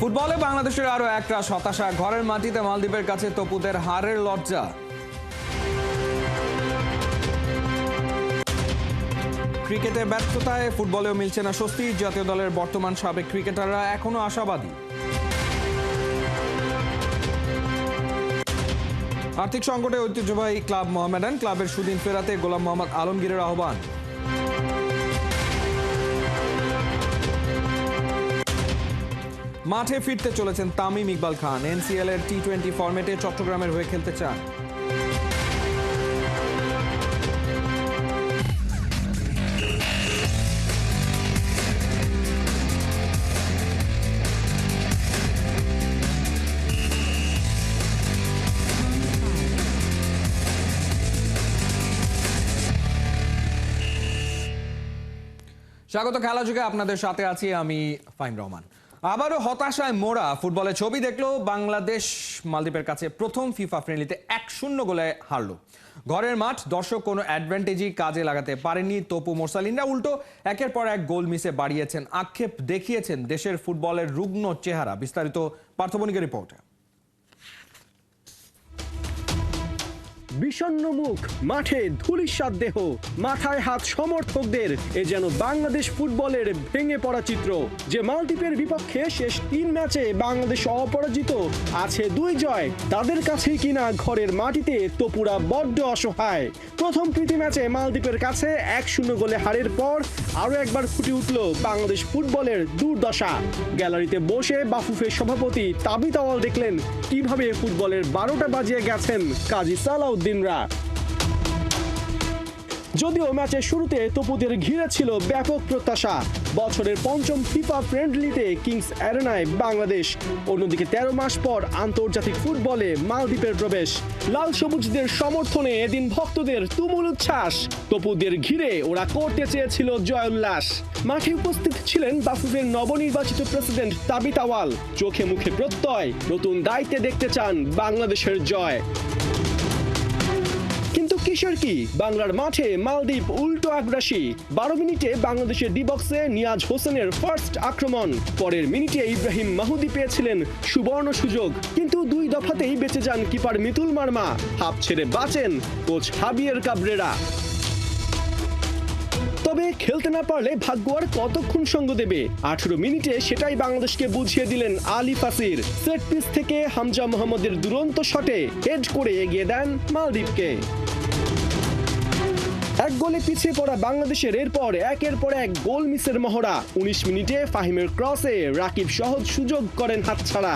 ফুটবলে বাংলাদেশের আরো একটা হতাশা, ঘরের মাটিতে মালদ্বীপের কাছে তপুদের হারের লজ্জা। ক্রিকেটে ব্যর্থতায় ফুটবলেও মিলছে না স্বস্তি, জাতীয় দলের বর্তমান সাবেক ক্রিকেটাররা এখনো আশাবাদী। আর্থিক সংকটে ঐতিহ্যবাহী ক্লাব মোহামেডান, ক্লাবের সুদিন ফেরাতে গোলাম মোহাম্মদ আলমগীরের আহ্বান। মাঠে ফিরতে চলেছেন তামিম ইকবাল খান, এনসিএল এর টি-20 ফরম্যাটে চট্টগ্রামের হয়ে খেলতে চান। স্বাগত খেলা যুগে, আপনাদের সাথে আছি আমি ফাহিম রহমান। আবারও হতাশায় মোড়া ফুটবলের ছবি দেখলো বাংলাদেশ মালদ্বীপের কাছে প্রথম ফিফা ফ্রেন্ডলিতে 1-0 গোলে হারল। ঘরের মাঠ, দর্শক কোনো অ্যাডভান্টেজই কাজে লাগাতে পারেননি তপু মোরসালিনরা, উল্টো একের পর এক গোল মিসে বাড়িয়েছেন, আক্ষেপ দেখিয়েছেন দেশের ফুটবলের রুগ্ন চেহারা। বিস্তারিত পার্থবণিকের রিপোর্টে। বিষণ্ণ মুখ, মাঠে ধূলিসাৎ দেহ, মাথায় হাত সমর্থকদের, এ যেন বাংলাদেশ ফুটবলের ভেঙে পড়া চিত্র। যে মালদ্বীপের বিপক্ষে শেষ 3 ম্যাচে বাংলাদেশ অপরাজিত, আছে 2 জয়, তাদের কাছেই কিনা ঘরের মাটিতে তপুরা বড্ড অসহায়। প্রথম প্রীতি ম্যাচে মালদ্বীপের কাছে 1-0 গোলে হারের পর আরও একবার ফুটে উঠল বাংলাদেশ ফুটবলের দুর্দশা। গ্যালারিতে বসে বাফুফের সভাপতি তাবিত আওয়াল দেখলেন কিভাবে ফুটবলের 12টা বাজিয়ে গেছেন কাজী সালাউদ্দিনরা। যদিও ম্যাচের শুরুতে তপুদের ঘিরে ছিল ব্যাপক প্রত্যাশা, বছরের 5ম ফিফা ফ্রেন্ডলিতে কিংস অ্যারেনায় বাংলাদেশ, অন্যদিকে 13 মাস পর আন্তর্জাতিক ফুটবলে মালদ্বীপের প্রবেশ। লাল সবুজদের সমর্থনে এদিন ভক্তদের তুমুল উচ্ছ্বাস, তপুদের ঘিরে ওরা করতে চেয়েছিল জয় উল্লাস। মাঠে উপস্থিত ছিলেন বাফুফের নবনির্বাচিত প্রেসিডেন্ট তাবিত আওয়াল, চোখে মুখে প্রত্যয়, নতুন দায়িত্বে দেখতে চান বাংলাদেশের জয়। কিসের কি, বাংলার মাঠে মালদ্বীপ উল্টো আগ্রাসী। 12 মিনিটে বাংলাদেশের ডি বক্সে নিয়াজ হোসেনের ফার্স্ট আক্রমণ, পরের মিনিটে ইব্রাহিম মাহুদি পেয়েছিলেন সুবর্ণ সুযোগ, কিন্তু 2 দফাতেই বেঁচে যান কিপার মিতুল মার্মা, হাফ ছেড়ে বাঁচেন কোচ হাবিয়ের কাবরেরা। তবে খেলতে না পারলে ভাগ্য আর কতক্ষণ সঙ্গ দেবে। 18 মিনিটে সেটাই বাংলাদেশকে বুঝিয়ে দিলেন আলী ফাসির, সেট পিস থেকে হামজা মোহাম্মদের দুরন্ত শটে হেড করে এগিয়ে দেন মালদ্বীপকে। 1 গোলে পিছিয়ে পড়া বাংলাদেশের এরপর একের পর এক গোল মিসের মহড়া। 19 মিনিটে ফাহিমের ক্রসে রাকিব সহজ সুযোগ করেন হাতছাড়া।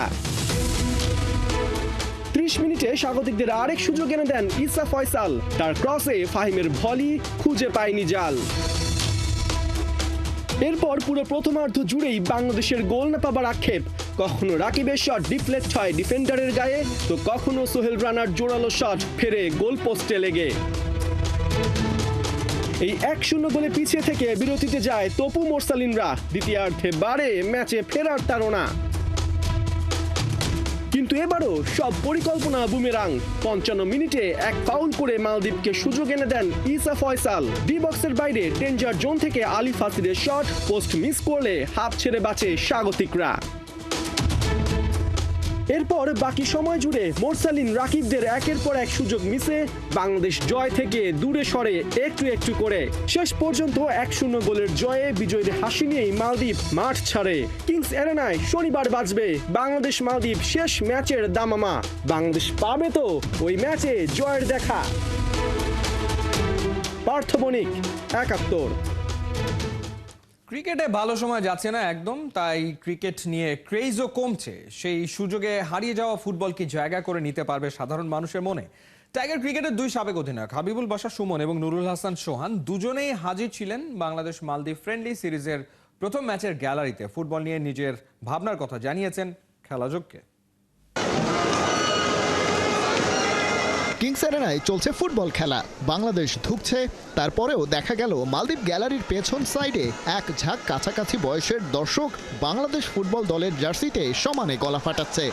30 মিনিটে স্বাগতিকদের আরেক সুযোগ এনে দেন ইসা ফয়সাল, তার ক্রসে ফাহিমের ভলি খুঁজে পায়নি জাল। এরপর পুরো প্রথমার্ধ জুড়েই বাংলাদেশের গোল না পাবার আক্ষেপ, কখনো রাকিবের শট ডিফ্লেক্ট হয় ডিফেন্ডারের গায়ে, তো কখনো সোহেল রানার জোরালো শট ফেরে গোল পোস্টে লেগে। এই 1-0 গোলে পিছিয়ে থেকে বিরতিতে যায় তপু মোরসালিনরা, দ্বিতীয়ার্ধে বাড়ে ম্যাচে ফেরার তাড়না। কিন্তু এবারও সব পরিকল্পনা বুমেরাং। 55 মিনিটে এক ফাউল করে মালদ্বীপকে সুযোগ এনে দেন ইসা ফয়সাল, ডি বক্সের বাইরে ডেঞ্জার জোন থেকে আলী ফাসিরের শট পোস্ট মিস করলে হাফ ছেড়ে বাঁচে স্বাগতিকরা। এরপর বাকি সময় জুড়ে মোরসালিন রাকিবদের একের পর এক সুযোগ মিসে বাংলাদেশ জয় থেকে দূরে সরে একটু একটু করে। শেষ পর্যন্ত 1-0 গোলের জয়ে বিজয়ীর হাসি নিয়েই মালদ্বীপ মাঠ ছাড়ে। কিংস অ্যারেনায় শনিবার বাজবে বাংলাদেশ মালদ্বীপ শেষ ম্যাচের দামামা। বাংলাদেশ পাবে তো ওই ম্যাচে জয়ের দেখা। পার্থবণিক, 71। ক্রিকেটে ভালো সময় যাচ্ছে না একদম, তাই ক্রিকেট নিয়ে ক্রেজও কমছে। সেই সুযোগে হারিয়ে যাওয়া ফুটবল কি জায়গা করে নিতে পারবে সাধারণ মানুষের মনে? টাইগার ক্রিকেটের 2 সাবেক অধিনায়ক হাবিবুল বাশার সুমন এবং নুরুল হাসান সোহান দুজনেই হাজির ছিলেন বাংলাদেশ মালদ্বীপ ফ্রেন্ডলি সিরিজের প্রথম ম্যাচের গ্যালারিতে। ফুটবল নিয়ে নিজের ভাবনার কথা জানিয়েছেন খেলাযোগকে। কিংস অ্যারেনায় চলছে ফুটবল খেলা, বাংলাদেশ ধুঁকছে। তারপরেও দেখা গেল মালদ্বীপ গ্যালারির পেছন সাইডে এক ঝাঁক কাছাকাছি বয়সের দর্শক বাংলাদেশ ফুটবল দলের জার্সিতে সমানে গলা ফাটাচ্ছে।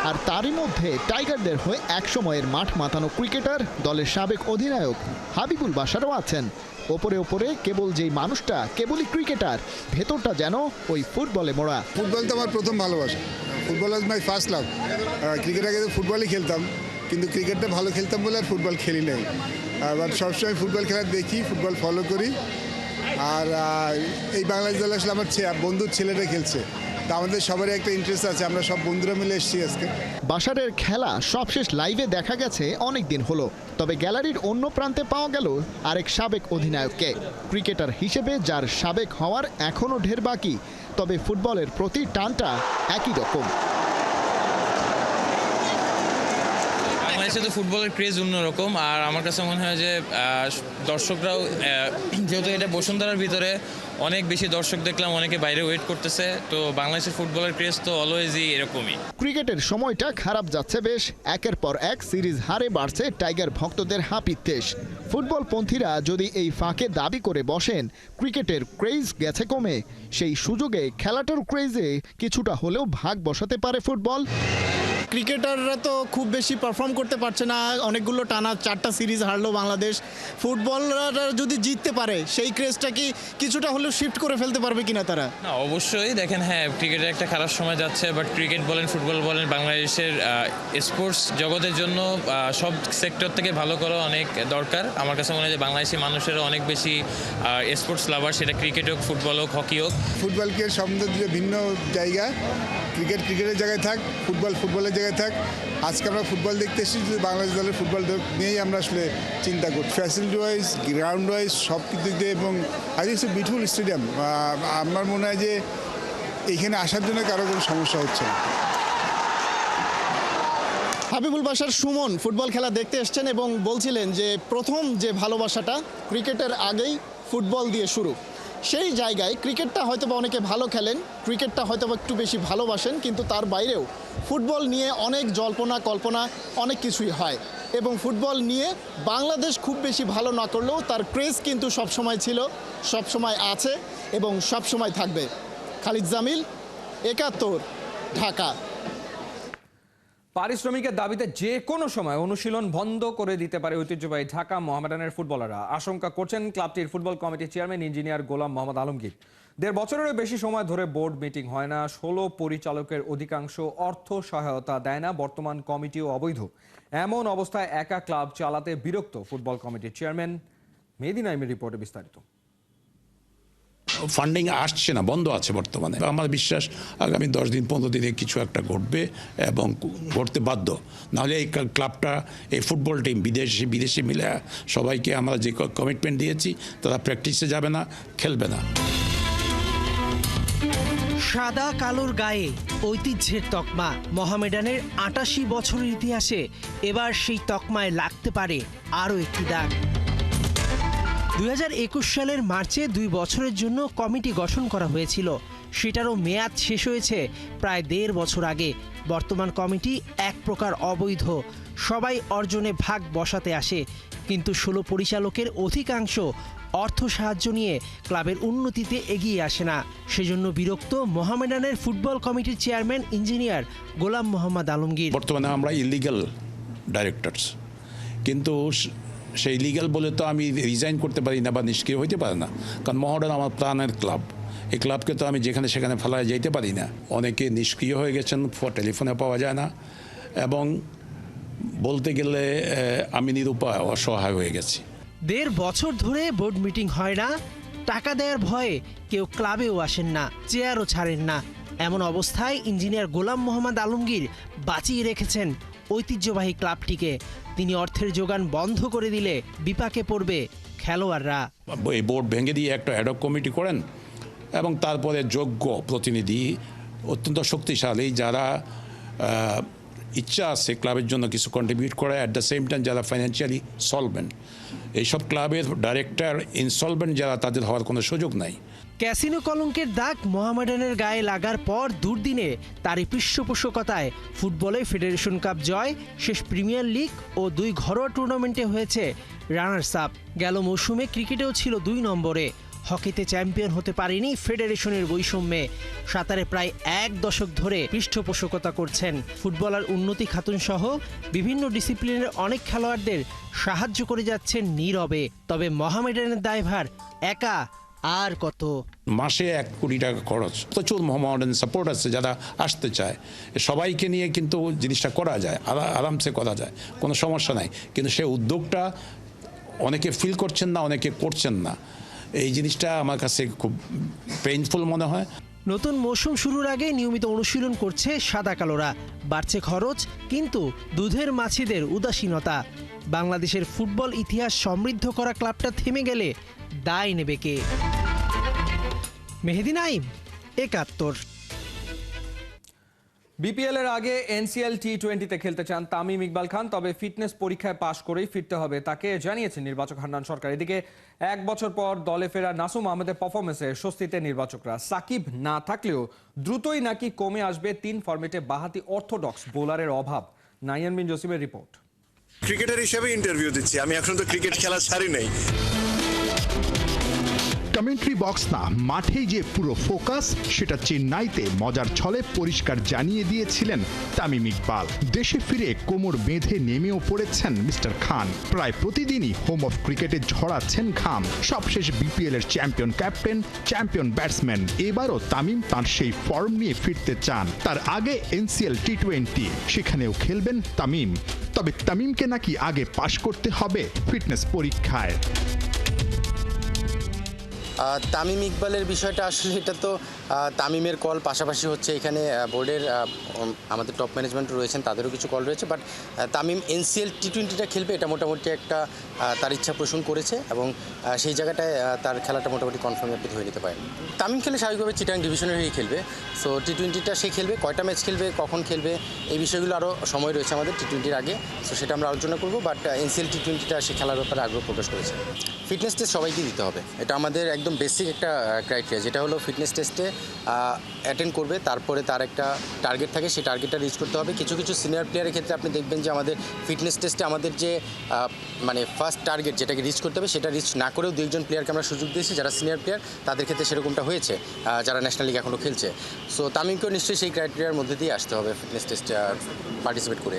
আর তারই মধ্যে টাইগারদের হয়ে একসময়ের মাঠ মাতানো ক্রিকেটার দলের সাবেক অধিনায়ক হাবিবুল বাশারও আছেন। ওপরে ওপরে কেবল যেই মানুষটা কেবলই ক্রিকেটার, ভেতরটা যেন ওই ফুটবলে মোড়া। ফুটবল তো আমার প্রথম ভালোবাসা, football was my first love. Cricket আগে তো ফুটবলই খেলতাম, কিন্তু ক্রিকেটটা ভালো খেলতাম বলে আর ফুটবল খেলি নাই। বাট সবসময় ফুটবল খেলা দেখি, ফুটবল ফলো করি। আর এই বাংলাদেশ দল আসলে আমার বন্ধুর ছেলেটা খেলছে, তা আমাদের সবারই একটা ইন্টারেস্ট আছে, আমরা সব বন্ধুরা মিলে এসেছি আজকে। বাশারের খেলা সবশেষ লাইভে দেখা গেছে অনেক দিন হলো, তবে গ্যালারির অন্য প্রান্তে পাওয়া গেল আরেক সাবেক অধিনায়ককে। ক্রিকেটার হিসেবে যার সাবেক হওয়ার এখনও ঢের বাকি, তবে ফুটবলের প্রতি টানটা একই রকম। বাংলাদেশে তো ফুটবলের ক্রেজ অন্যরকম, আর আমার কাছে মনে হয় যে দর্শকরাও, যেহেতু এটা বসুন্ধরার ভিতরে অনেক বেশি দর্শক দেখলাম, অনেকে বাইরে ওয়েট করতেছে, তো বাংলাদেশের ফুটবলের ক্রেজ তো অলওয়েজই এরকমই। ক্রিকেটের সময়টা খারাপ যাচ্ছে বেশ, একের পর এক সিরিজ হারে বাড়ছে টাইগার ভক্তদের হাপিত্যেশ। ফুটবলপন্থীরা যদি এই ফাঁকে দাবি করে বসেন ক্রিকেটের ক্রেজ গেছে কমে, সেই সুযোগে খেলাটার ক্রেজে কিছুটা হলেও ভাগ বসাতে পারে ফুটবল। ক্রিকেটাররা তো খুব বেশি পারফর্ম করতে পারছে না, অনেকগুলো টানা 4টা সিরিজ হারলো বাংলাদেশ। ফুটবলাররা যদি জিততে পারে সেই ক্রেজটা কি কিছুটা হলেও শিফট করে ফেলতে পারবে কিনা তারা? না, অবশ্যই। দেখেন, হ্যাঁ, ক্রিকেটের একটা খারাপ সময় যাচ্ছে, বাট ক্রিকেট বলেন, ফুটবল বলেন, বাংলাদেশের স্পোর্টস জগতের জন্য সব সেক্টর থেকে ভালো করা অনেক দরকার। আমার কাছে মনে হয় যে বাংলাদেশি মানুষেরও অনেক বেশি স্পোর্টস লাভার, সেটা ক্রিকেট হোক, ফুটবল হোক, হকি হোক। ফুটবলকে সৌন্দর্য ভিন্ন জায়গা, ক্রিকেট ক্রিকেটের জায়গায় থাক, ফুটবল ফুটবলের জায়গায় থাক। আজকে আমরা ফুটবল দেখতে এসেছি, বাংলাদেশ দলের ফুটবল নিয়েই আমরা আসলে চিন্তা করি। ফ্যাসিলিটি ওয়াইজ, গ্রাউন্ড ওয়াইজ সব কিছু দিয়ে, এবং আই থিঙ্ক বিউটিফুল স্টেডিয়াম। আমার মনে হয় যে এইখানে আসার জন্য কারো কোনো সমস্যা হচ্ছে না। হাবিবুল বাশার সুমন ফুটবল খেলা দেখতে এসছেন এবং বলছিলেন যে প্রথম যে ভালোবাসাটা ক্রিকেটের আগেই ফুটবল দিয়ে শুরু। সেই জায়গায় ক্রিকেটটা হয়তো বা অনেকে ভালো খেলেন, ক্রিকেটটা হয়তো বা একটু বেশি ভালোবাসেন, কিন্তু তার বাইরেও ফুটবল নিয়ে অনেক জল্পনা কল্পনা অনেক কিছুই হয়, এবং ফুটবল নিয়ে বাংলাদেশ খুব বেশি ভালো না করলেও তার ক্রেজ কিন্তু সবসময় ছিল, সবসময় আছে এবং সবসময় থাকবে। খালিদ জামিল, ৭১, ঢাকা। পারিশ্রমিকের দাবিতে যে কোনো সময় অনুশীলন বন্ধ করে দিতে পারে ঐতিহ্যবাহী ঢাকা মোহামেডানের ফুটবলাররা, আশঙ্কা করছেন ক্লাবটির ফুটবল কমিটির চেয়ারম্যান ইঞ্জিনিয়ার গোলাম মোহাম্মদ আলমগীর। ১.৫ বছরেরও বেশি সময় ধরে বোর্ড মিটিং হয় না, ১৬ পরিচালকের অধিকাংশ অর্থ সহায়তা দেয় না, বর্তমান কমিটিও অবৈধ। এমন অবস্থায় একা ক্লাব চালাতে বিরক্ত ফুটবল কমিটির চেয়ারম্যান। মেহেদী নাইমের রিপোর্টে বিস্তারিত। ফান্ডিং আসছে না, বন্ধ আছে বর্তমানে। আমার বিশ্বাস আগামী 10 দিন 15 দিনে কিছু একটা ঘটবে, এবং ঘটতে বাধ্য। নাহলে এই ক্লাবটা, এই ফুটবল টিম বিদেশে মিলে সবাইকে আমরা যে কমিটমেন্ট দিয়েছি, তারা প্র্যাকটিসে যাবে না, খেলবে না। সাদা কালোর গায়ে ঐতিহ্যের তকমা। মোহামেডানের ৮৮ বছরের ইতিহাসে এবার সেই তকমায় লাগতে পারে আরও একটি দাগ। ২০২১ সালের মার্চে 2 বছরের জন্য কমিটি গঠন করা হয়েছিল, সেটারও মেয়াদ শেষ হয়েছে প্রায় ১.৫ বছর আগে। বর্তমান কমিটি এক প্রকার অবৈধ, সবাই অর্জনে ভাগ বসাতে আসে, কিন্তু ১৬ পরিচালকের অধিকাংশ অর্থ সাহায্য নিয়ে ক্লাবের উন্নতিতে এগিয়ে আসে না। সেজন্য বিরক্ত মোহামেডানের ফুটবল কমিটির চেয়ারম্যান ইঞ্জিনিয়ার গোলাম মোহাম্মদ আলমগীর। বর্তমানে আমরা ইলিগাল ডাইরেক্টরস, কিন্তু সেই লিগ্যাল বলে তো আমি রিজাইন করতে পারি না বা নিষ্ক্রিয় হইতে পারে না, কারণ মোহামেডান আমার প্রাণের ক্লাব। এই ক্লাবকে তো আমি যেখানে সেখানে ফেলায় যেতে পারি না। অনেকে নিষ্ক্রিয় হয়ে গেছেন, টেলিফোনে পাওয়া যায় না, এবং বলতে গেলে আমি নিরুপায়, অসহায় হয়ে গেছি। ১.৫ বছর ধরে বোর্ড মিটিং হয় না, টাকা দেওয়ার ভয়ে কেউ ক্লাবেও আসেন না, চেয়ারও ছাড়েন না। এমন অবস্থায় ইঞ্জিনিয়ার গোলাম মোহাম্মদ আলমগীর বাঁচিয়ে রেখেছেন ঐতিহ্যবাহী ক্লাবটিকে। তিনি অর্থের যোগান বন্ধ করে দিলে বিপাকে পড়বে খেলোয়াড়রা। এই বোর্ড ভেঙে দিয়ে একটা অ্যাডহক কমিটি করেন, এবং তারপরে যোগ্য প্রতিনিধি, অত্যন্ত শক্তিশালী, যারা ইচ্ছা আছে ক্লাবের জন্য কিছু কন্ট্রিবিউট করে, অ্যাট দ্য সেম টাইম যারা ফাইন্যান্সিয়ালি সলভেন্ট। এইসব ক্লাবের ডাইরেক্টর ইনসলভেন্ট যারা, তাদের হওয়ার কোনো সুযোগ নাই। ক্যাসিনো কলঙ্কের দাগ মোহামেডানের গায়ে লাগার পর দুর্দিনে তারই পৃষ্ঠপোষকতায় ফুটবলে ফেডারেশন কাপ জয়, শেষ প্রিমিয়ার লিগ ও 2 ঘরোয়া টুর্নামেন্টে হয়েছে রানার্স আপ। গেল মৌসুমে ক্রিকেটেও ছিল 2 নম্বরে। হকিতে চ্যাম্পিয়ন হতে পারেনি ফেডারেশনের বৈষম্যে। সাঁতারে প্রায় 1 দশক ধরে পৃষ্ঠপোষকতা করছেন। ফুটবলার উন্নতি খাতুন সহ বিভিন্ন ডিসিপ্লিনের অনেক খেলোয়াড়দের সাহায্য করে যাচ্ছেন নীরবে। তবে মোহামেডানের দায়ভার একা আর কত? মাসে 1 কোটি টাকা খরচ, প্রচুর মোহামেডান সাপোর্ট আছে যারা আসতে চায়, সবাইকে নিয়ে কিন্তু জিনিসটা করা যায়, আরামসে করা যায়, কোনো সমস্যা নাই। কিন্তু সে উদ্যোগটা অনেকে ফিল করছেন না, অনেকে করছেন না। এই জিনিসটা আমার কাছে খুব পেইনফুল মনে হয়। নতুন মৌসুম শুরুর আগে নিয়মিত অনুশীলন করছে সাদা কালোরা। বাড়ছে খরচ, কিন্তু দুধের মাছিদের উদাসীনতা। বাংলাদেশের ফুটবল ইতিহাস সমৃদ্ধ করা ক্লাবটা থেমে গেলে দায় নেবে কে? মেহেদী নাইম, ৭১। বিপিএল এর আগে এনসিএল টি20তে খেলতে চান তামিম ইকবাল খান, তবে ফিটনেস পরীক্ষায় পাশ করেই ফিরতে হবে তাকে জানিয়েছেন নির্বাচক হান্নান সরকার। এদিকে 1 বছর পর দলে ফেরা নাসুম আহমেদের পারফরমেন্সে স্বস্তিতে নির্বাচকরা। সাকিব না থাকলেও দ্রুতই নাকি কমে আসবে 3 ফরম্যাটে বাঁহাতি অর্থোডক্স বোলারের অভাব। নাইয়ান বিন জসিমের রিপোর্ট। ক্রিকেটার হিসেবে ইন্টারভিউ দিচ্ছি, আমি এখন তো ক্রিকেট খেলা ছাড়ি নাই। কমেন্ট্রি বক্স না, মাঠেই যে পুরো ফোকাস, সেটা চেন্নাইতে মজার ছলে পরিষ্কার জানিয়ে দিয়েছিলেন তামিম ইকবাল। দেশে ফিরে কোমর বেঁধে নেমেও পড়েছেন মিস্টার খান। প্রায় প্রতিদিনই হোম অফ ক্রিকেটে ঝরাচ্ছেন ঘাম। সবশেষ বিপিএল এর চ্যাম্পিয়ন ক্যাপ্টেন, চ্যাম্পিয়ন ব্যাটসম্যান। এবারও তামিম তার সেই ফর্ম নিয়ে ফিরতে চান। তার আগে এনসিএল টি20, সেখানেও খেলবেন তামিম। তবে তামিমকে নাকি আগে পাশ করতে হবে ফিটনেস পরীক্ষায়। তামিম ইকবালের বিষয়টা আসলে এটা তো তামিমের কল, পাশাপাশি হচ্ছে এখানে বোর্ডের আমাদের টপ ম্যানেজমেন্ট রয়েছেন, তাদেরও কিছু কল রয়েছে। বাট তামিম এনসিএল টি20টা খেলবে এটা মোটামুটি একটা তার ইচ্ছা পোষণ করেছে, এবং সেই জায়গাটায় তার খেলাটা মোটামুটি কনফার্ম আপনি ধরে নিতে পারেন। তামিম খেলে স্বাভাবিকভাবে চিটাং ডিভিশনের হয়েই খেলবে। সো টি20টা সে খেলবে, কয়টা ম্যাচ খেলবে, কখন খেলবে, এই বিষয়গুলো আরও সময় রয়েছে আমাদের টি20র আগে। সো সেটা আমরা আলোচনা করবো। বাট এনসিএল টি20টা সে খেলার ব্যাপারে আগ্রহ প্রকাশ করেছে। ফিটনেস টেস্ট সবাইকে দিতে হবে, এটা আমাদের একদম বেসিক একটা ক্রাইটেরিয়া, যেটা হলো ফিটনেস টেস্টে অ্যাটেন্ড করবে, তারপরে তার একটা টার্গেট থাকে, সেই টার্গেটটা রিচ করতে হবে। কিছু কিছু সিনিয়র প্লেয়ারের ক্ষেত্রে আপনি দেখবেন যে আমাদের ফিটনেস টেস্টে আমাদের যে মানে ফার্স্ট টার্গেট যেটাকে রিচ করতে হবে, সেটা রিচ না করেও 2-1 প্লেয়ারকে আমরা সুযোগ দিয়েছি যারা সিনিয়র প্লেয়ার, তাদের ক্ষেত্রে সেরকমটা হয়েছে যারা ন্যাশনাল লিগ এখনও খেলছে। সো তামিমকেও নিশ্চয়ই সেই ক্রাইটেরিয়ার মধ্যে দিয়ে আসতে হবে ফিটনেস টেস্টে পার্টিসিপেট করে।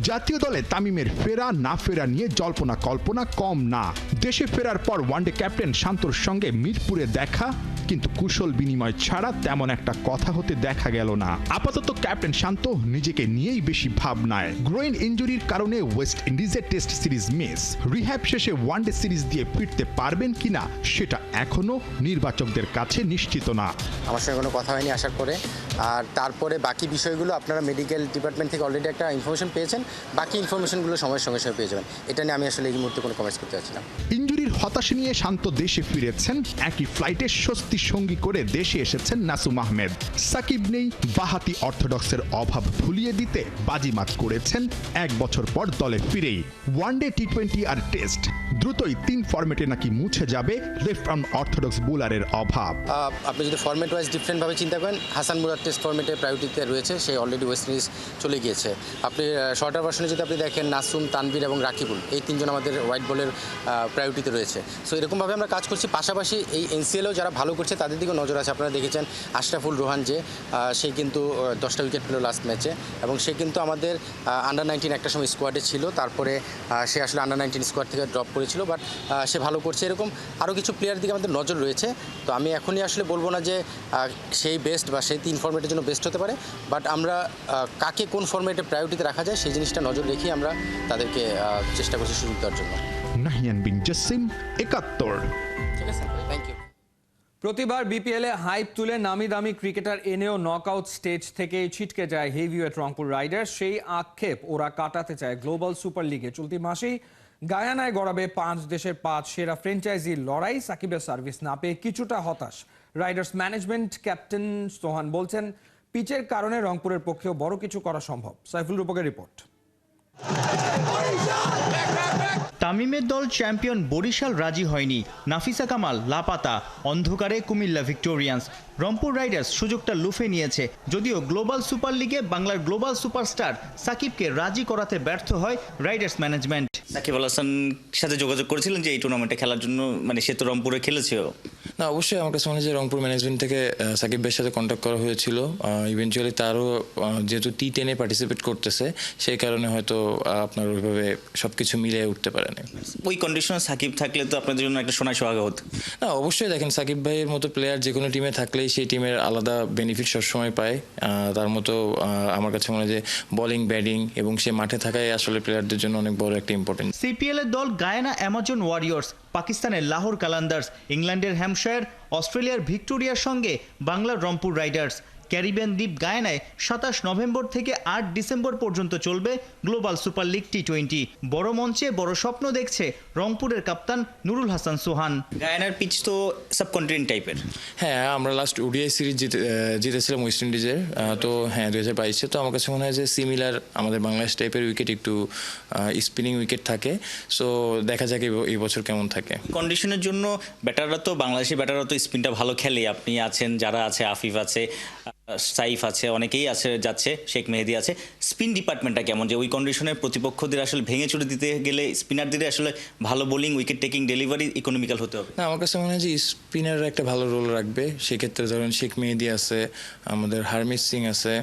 জাতীয় দলে তামিমের ফেরা না ফেরা নিয়ে জল্পনা কল্পনা কম না। দেশে ফেরার পর ওয়ানডে ক্যাপ্টেন শান্তর সঙ্গে মিরপুরে দেখা, কিন্তু কুশল বিনিময় ছাড়া তেমন একটা কথা হতে দেখা গেল না। আপাতত ক্যাপ্টেন শান্ত নিজেকে নিয়েই বেশি ভাবনায়। গ্রোইন ইনজুরির কারণে ওয়েস্ট ইন্ডিজের টেস্ট সিরিজ মিস। রিহ্যাব শেষে ওয়ানডে সিরিজ দিয়ে ফিরতে পারবেন কিনা সেটা এখনো নির্বাচকদের কাছে নিশ্চিত না। আমার সঙ্গে কোনো কথা হয়নি আসার পরে। আর তারপরে বাকি বিষয়গুলো আপনারা মেডিকেল ডিপার্টমেন্ট থেকে অলরেডি একটা ইনফরমেশন পেয়েছেন, বাকি ইনফরমেশনগুলো সময়ের সঙ্গে সঙ্গে পেয়ে যাবেন। এটা নিয়ে আমি আসলে এই মুহূর্তে কোনো কমেন্টস করতে চাচ্ছি না। ইনজুরির হতাশা নিয়ে শান্ত দেশে ফিরেছেন। একই ফ্লাইটে স্বস্তি সঙ্গী করে দেশে এসেছেন নাসুম আহমেদ। সাকিব নেই, বাঁহাতি অর্থোডক্সের অভাব ভুলিয়ে দিতে বাজিমাত করেছেন 1 বছর পর দলে ফিরেই। ওয়ানডে টি20 আর টেস্ট দ্রুতই 3 ফরম্যাটে নাকি মুছে যাবে লেফট আর্ম অর্থোডক্স বোলারের অভাব। আপনি যদি ফরম্যাট ওয়াইজ ডিফারেন্টভাবে চিন্তা করেন, হাসান মুরাদ টেস্ট ফরম্যাটে প্রায়োরিটিতে রয়েছে, সে অলরেডি ওয়েস্ট ইন্ডিজ চলে গিয়েছে। আপনি শর্টার ভার্সনে যদি আপনি দেখেন, নাসুম, তানভীর এবং রাকিবুল, এই 3জন আমাদের হোয়াইট বলের প্রায়োরিটিতে রয়েছে। সো এরকমভাবে আমরা কাজ করছি। পাশাপাশি এই এনসিএলও যারা ভালো করছে তাদের দিকেও নজর আছে। আপনারা দেখেছেন আশরাফুল রোহান, যে সে কিন্তু 10টা উইকেট পেল লাস্ট ম্যাচে, এবং সে কিন্তু আমাদের আন্ডার-19 একটা সময় স্কোয়াডে ছিল, তারপরে সে আসলে আন্ডার-19 স্কোয়াড থেকে ড্রপ করেছিল, বাট সে ভালো করছে। এরকম আরও কিছু প্লেয়ার দিকে আমাদের নজর রয়েছে। তো আমি এখনই আসলে বলবো না যে সেই বেস্ট বা সেই 3 ফরম্যাটের জন্য বেস্ট হতে পারে, বাট আমরা কাকে কোন ফরম্যাটে প্রায়োরিটিতে রাখা যায় সেই জিনিসটা নজর রেখে আমরা তাদেরকে চেষ্টা করছি সুযোগ দেওয়ার জন্য। নাহিয়ান বিন জসিম, ৭১। ঠিক আছে, থ্যাংক ইউ। প্রতিবার বিপিএল এ হাইপ তুলে নামি দামি ক্রিকেটার এনেও নকআউট স্টেজ থেকে ছিটকে যায় হেভিওয়েট রংপুর রাইডার্স। সেই আক্ষেপ ওরা কাটাতে চায় গ্লোবাল সুপার লিগে। চলতি মাসেই গায়ানায় গড়াবে 5 দেশের 5 সেরা ফ্র্যাঞ্চাইজির লড়াই। সাকিবের সার্ভিস না পেয়ে কিছুটা হতাশ রাইডার্স ম্যানেজমেন্ট। ক্যাপ্টেন সোহান বলছেন, পিচের কারণে রংপুরের পক্ষেও বড় কিছু করা সম্ভব। সাইফুল রূপকের রিপোর্ট। তামিমের দল চ্যাম্পিয়ন বরিশাল রাজি হয়নি, নাফিসা কামাল লাপাতা, অন্ধকারে কুমিল্লা ভিক্টোরিয়ান্স। রংপুর রাইডার্স সুযোগটা লুফে নিয়েছে, যদিও গ্লোবাল সুপার লিগে বাংলার গ্লোবাল সুপারস্টার সাকিবকে রাজি করাতে ব্যর্থ হয় রাইডার্স ম্যানেজমেন্ট। সাকিব আল হাসান সাথে যোগাযোগ করেছিলেন যে এই টুর্নামেন্টে খেলার জন্য, মানে সে তো রংপুরে খেলেছেও। না, অবশ্যই আমার কাছে মনে হয় যে রংপুর ম্যানেজমেন্ট থেকে সাকিব ভাইয়ের সাথে কন্ট্যাক্ট করা হয়েছিল। ইভেনচুয়ালি তারও যেহেতু টি10-এ পার্টিসিপেট করতেছে, সেই কারণে হয়তো আপনার ওইভাবে সব কিছু মিলিয়ে উঠতে পারে না। ওই কন্ডিশনে সাকিব থাকলে তো আপনাদের জন্য একটা সোনায় সোহাগা হতো। না, অবশ্যই দেখেন সাকিব ভাইয়ের মতো প্লেয়ার যে কোনো টিমে থাকলেই সেই টিমের আলাদা বেনিফিট সবসময় পায়। তার মতো আমার কাছে মনে হয় যে বোলিং, ব্যাটিং এবং সে মাঠে থাকাই আসলে প্লেয়ারদের জন্য অনেক বড় একটা ইম্পর্টেন্ট। সিপিএল এর দল গায়ানা অ্যামাজন ওয়ারিয়র্স, পাকিস্তানের লাহোর কালান্দার্স, ইংল্যান্ডের হ্যাম্পশায়ার, অস্ট্রেলিয়ার ভিক্টোরিয়ার সঙ্গে বাংলার রংপুর রাইডার্স। ক্যারিবিয়ান দ্বীপ গায়ানায় 27 নভেম্বর থেকে 8 ডিসেম্বর পর্যন্ত চলবে গ্লোবাল সুপার লিগ টি20। বড় মঞ্চে বড় স্বপ্ন দেখছে রংপুরের কাপ্তান নুরুল হাসান সোহান। গায়ানার পিচ তো সাবকন্টিনেন্ট টাইপের। হ্যাঁ, আমরা লাস্ট ওডিআই সিরিজ জিতেছিলাম ওয়েস্ট ইন্ডিজের। তো হ্যাঁ, 2022-এ। তো আমার কাছে মনে হয় যে সিমিলার আমাদের বাংলাদেশ টাইপের উইকেট, একটু স্পিনিং উইকেট থাকে। সো দেখা যাক এই বছর কেমন থাকে। কন্ডিশনের জন্য ব্যাটাররা তো, বাংলাদেশি ব্যাটাররা তো স্পিনটা ভালো খেলে। আপনি আছেন, যারা আছে, আফিফ আছে, সাইফ আছে, অনেকেই আছে, যাচ্ছে, শেখ মেহেদি আছে। স্পিন ডিপার্টমেন্টটা কেমন, যে ওই কন্ডিশনে প্রতিপক্ষদের আসলে ভেঙে চুরে দিতে গেলে স্পিনারদের আসলে ভালো bowling, wicket taking, delivery economical হতে হবে? না, আমার কাছে মনে হয় যে স্পিনাররা একটা ভালো রোল রাখবে। সেক্ষেত্রে ধরেন শেখ মেহেদি আছে, আমাদের হারমিত সিং আছে,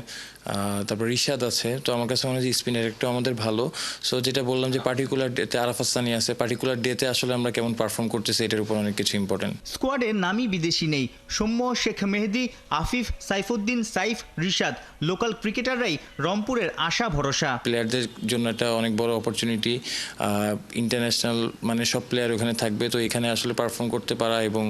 তারপর রিশাদ আছে। তো আমার কাছে মনে হয় যে স্পিনার একটু আমাদের ভালো। সো যেটা বললাম যে পার্টিকুলার ডেতে আরাফাত সানি আছে, পার্টিকুলার ডেতে আসলে আমরা কেমন পারফর্ম করতেছি এটার উপর অনেক কিছু ইম্পর্টেন্ট। স্কোয়াডে নামী বিদেশি নেই, সৌম্য, শেখ মেহেদি, আফিফ, সাইফুদ্দিন, সাইফ, রিশাদ। লোকাল ক্রিকেটাররাই রংপুরের আশা ভরসা। প্লেয়ারদের জন্য একটা অনেক বড় অপরচুনিটি। ইন্টারন্যাশনাল মানে সব প্লেয়ার ওখানে থাকবে, তো এখানে আসলে পারফর্ম করতে পারা এবং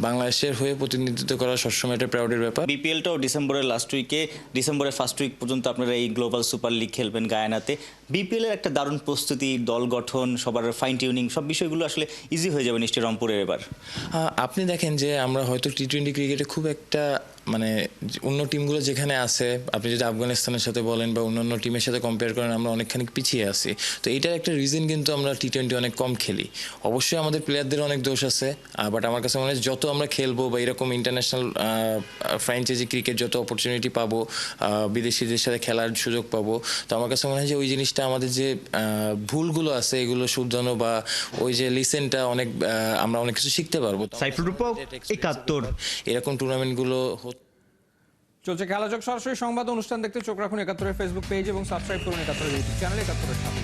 বাংলাদেশের হয়ে প্রতিনিধিত্ব করা সবসময় একটা প্রাউডের ব্যাপার। বিপিএলটাও ডিসেম্বরের লাস্ট উইকে, ডিসেম্বরের ফার্স্ট উইক পর্যন্ত আপনারা এই গ্লোবাল সুপার লিগ খেলবেন গায়ানাতে। বিপিএলের একটা দারুণ প্রস্তুতি, দল গঠন, সবার ফাইন টিউনিং, সব বিষয়গুলো আসলে ইজি হয়ে যাবে নিশ্চয়ই রংপুরের এবার। আপনি দেখেন যে আমরা হয়তো টি20 ক্রিকেটে খুব একটা মানে অন্য টিমগুলো যেখানে আছে, আপনি যদি আফগানিস্তানের সাথে বলেন বা অন্যান্য টিমের সাথে কম্পেয়ার করেন, আমরা অনেকখানি পিছিয়ে আছি। তো এইটার একটা রিজন কিন্তু আমরা টি20 অনেক কম খেলি। অবশ্যই আমাদের প্লেয়ারদের অনেক দোষ আছে, বাট আমার কাছে মনে হয় যত আমরা খেলবো বা এরকম ইন্টারন্যাশনাল ফ্র্যাঞ্চাইজি ক্রিকেট যত অপরচুনিটি পাবো, বিদেশিদের সাথে খেলার সুযোগ পাবো, তো আমার কাছে মনে হয় যে ওই জিনিসটা আমাদের যে ভুলগুলো আছে এগুলো শুধরানো বা ওই যে লিসেনটা অনেক আমরা অনেক কিছু শিখতে পারবো। সাইফুল রূপক, 71। এরকম টুর্নামেন্টগুলো চলছে খেলাযোগ সরাসরি সংবাদ অনুষ্ঠান দেখতে চোখ রাখুন 71-এর ফেসবুক পেজ এবং সাবস্ক্রাইব করুন 71-এর ইউটিউব চ্যানেল 71-এর সাথে।